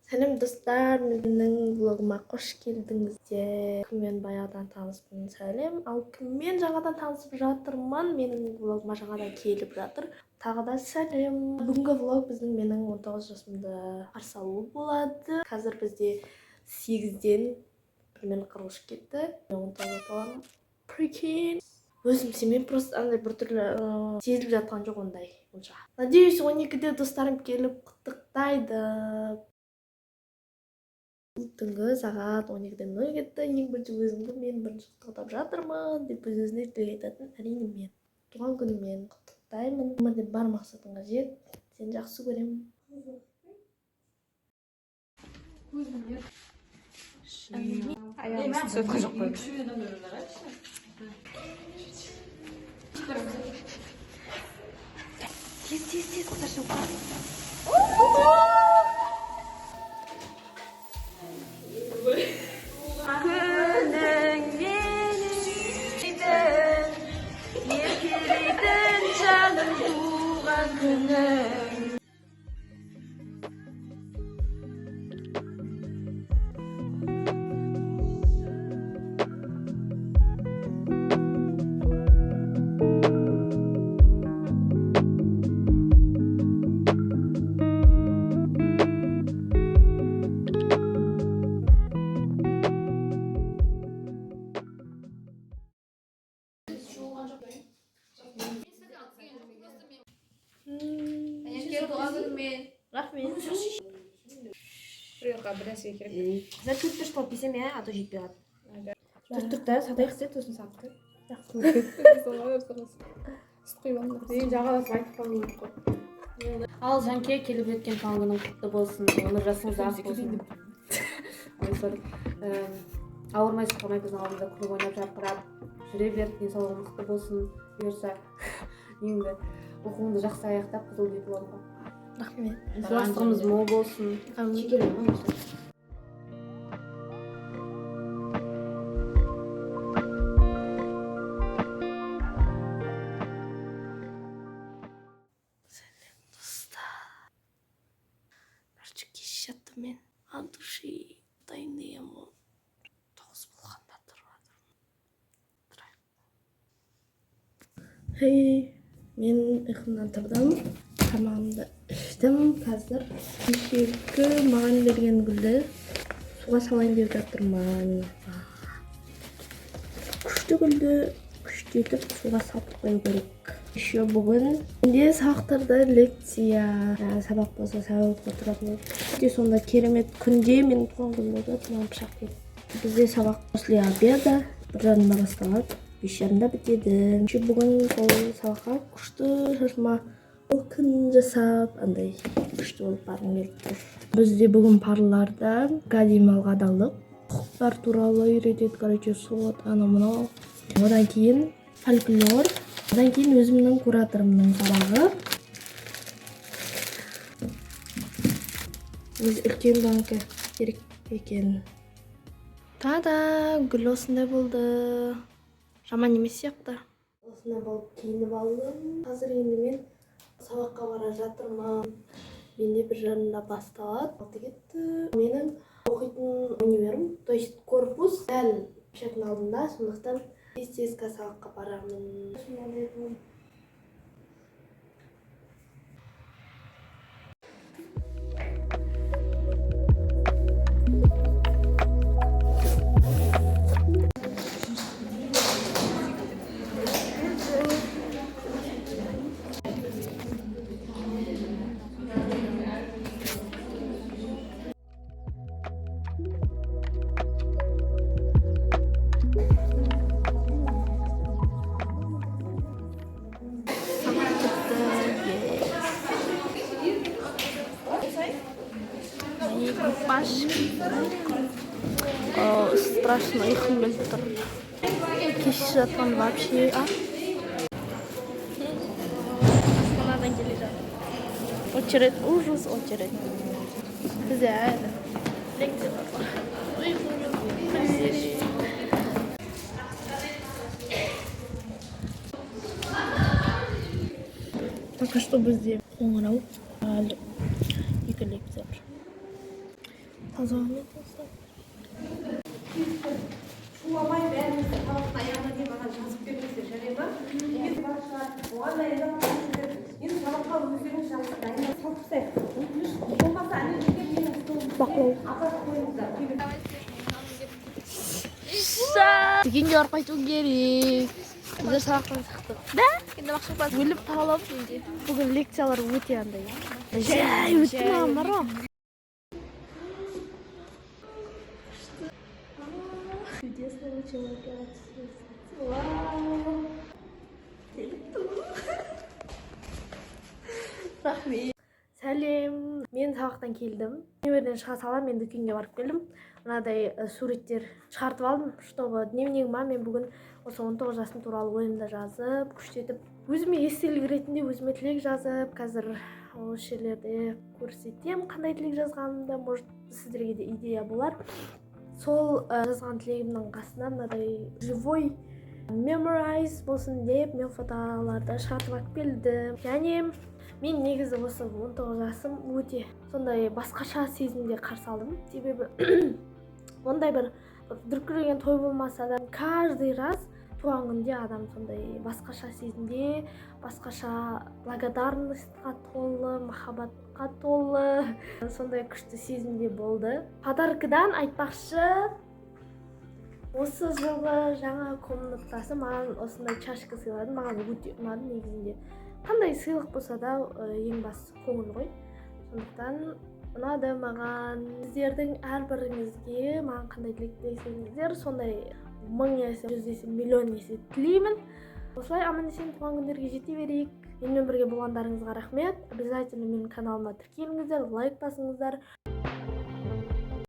Сәлем достар, менің влогыма қош келдіңіздер. Кіммен баяғыдан таныспын, сәлем. Ал кіммен жаңадан танысып жатырмын, менің влогыма жаңадан келіп жатыр. Тағы да сәлем. Бүгінгі влог менің 19 жасымды қарсы алу болады. Қазір бізде 8-ден мен құрылыш кетті. Мен 19 боламын. Прикинь. Өзім сенен просто андай біртүрлі сезіліп жатқан жоқ ондай. Надеюсь, 12-де достарым келіп құттықтайды. Түнгі сағат 12-ден 0 кетті. Ең бірінші өзімді мен бірінші құттықтап жатырмын деп өз-өзіне тілек айтатын әрине мен. Туған күніңмен құттықтаймын. Өмірде бар мақсатыңа жет. Сені жақсы көремін. Аяғымыз сөткі жоқ қойды. Тез, құтаршым қойды. Рахмет. Біреуға бір нәрсе керек. Қазір төрт болып бесем а то жетпей қалады. Төрт сатайық істеді, сосын сатты. Ал Жанке келіп өткен туған күнің құтты болсын, өмір жасыңыз ақ болсын. Ауырмай сырқамай біздің алдымызда күліп ойнап жарқырап жүре бер, денсаулығың мықты болсын. Бұйырса енді оқуыңды жақсы аяқтап қызыл дипломға. Рахмет. Сыйластығымыз мол болсын. Бірінші кеш жаттым мен. От души дайындаймын. 9 болғанда тұрватырмын. Хей, мен ұйқымнан тұрдым. Тамағымды іштім. Қазір кешегі маған берген гүлді суға салайын деп жатырмын. Күшті гүлді күштетіп суға салып қою керек. Еще бүгін менде сабақтарда лекция, сабақ болса сабақ отыратын. Сонда керемет күнде мен туған күн болды, маған пышақ келді. Бізде сабақ после обеда 1:30-да басталады, 5:30-да бітеді. Бүгін сол сабаққа күшті шашыма күн жасап, андай күшті болып барғым келіп тұр. Бізде бүгін парларда академиялық адалдық, құқықтар туралы үйретеді, короче, сот, анау-мынау. Одан кейін фольклор. Одан кейін өзімнің кураторымның сабағы. Өз үлкен банкі керек екен. Та-да, гүл осындай болды. Жаман емес сияқты. Осындай болып киініп алдым. Қазір енді мен сабаққа бара жатырмын. Менде 1:30-да басталады. 6 кетті. Менің оқитын универім, то есть корпус дәл пешаттың алдында, сондықтан тез сабаққа барамын. Страшно ұйқым келіп тұр. Кешіп жатқан вообще, Астанадан келе жатыр. Очередь, ужас очередь. Бізде әлі лекция бар. Только что бізде қоңырау әлі 2 лекция бар. таза емес болса. Шуламай бәрімізді табақтың аяғына дейін маған жазып беріңіздер, жарай ма? Мен баршылар, оған да енді сабаққа өздеріңіз жақсы дайындап салып тастайық. Болмаса әне жерге менің столымды апарып қойыңыздар. Дегенге барып қайту керек. Біздер сабақтан шықтық. Да? Енді мақсат бар. Өліп талап енді. Бүгін лекциялар өте андай. Жай өтті маған бар ма? Чудесно учила операцию. Вау! Рахмет. Сәлем. Мен сабақтан келдім. Универден шыға сала мен дүкенге барып келдім. Мынадай суреттер шығартып алдым, чтобы дневнигіме мен бүгін осы 19 жасым туралы ойымда жазып, күштетіп, өзіме естелік ретінде өзіме тілек жазып, қазір осы жерлерде көрсетем қандай тілек жазғанымды, может сіздерге де идея болар. Сол жазған тілегімнің қасына мынадай живой memorize болсын деп мен фотоларды шығартып алып келдім. Және мен негізі осы 19 жасым өте сондай басқаша сезімде қарсы алдым. Себебі ондай бір дүркіреген той болмаса да каждый раз туған күнде адам сондай басқаша сезімде, басқаша благодарностьқа толы, махаббатқа толы, сондай күшті сезімде болды. Подаркадан айтпақшы, осы жылғы жаңа комнатасы маған осындай чашка сыйлады, маған өте ұнады негізінде. Қандай сыйлық болса да ең басты көңіл ғой. Сондықтан ұнады маған. Сіздердің әрбіріңізге маған қандай тілек тілесеңіздер, сондай 1000 есе, 100 есе, миллион есе тілеймін. Осылай аман-есен туған күндерге жете берейік. Менімен бірге болғандарыңызға рахмет. Обязательно менің каналыма тіркеліңіздер, лайк басыңыздар.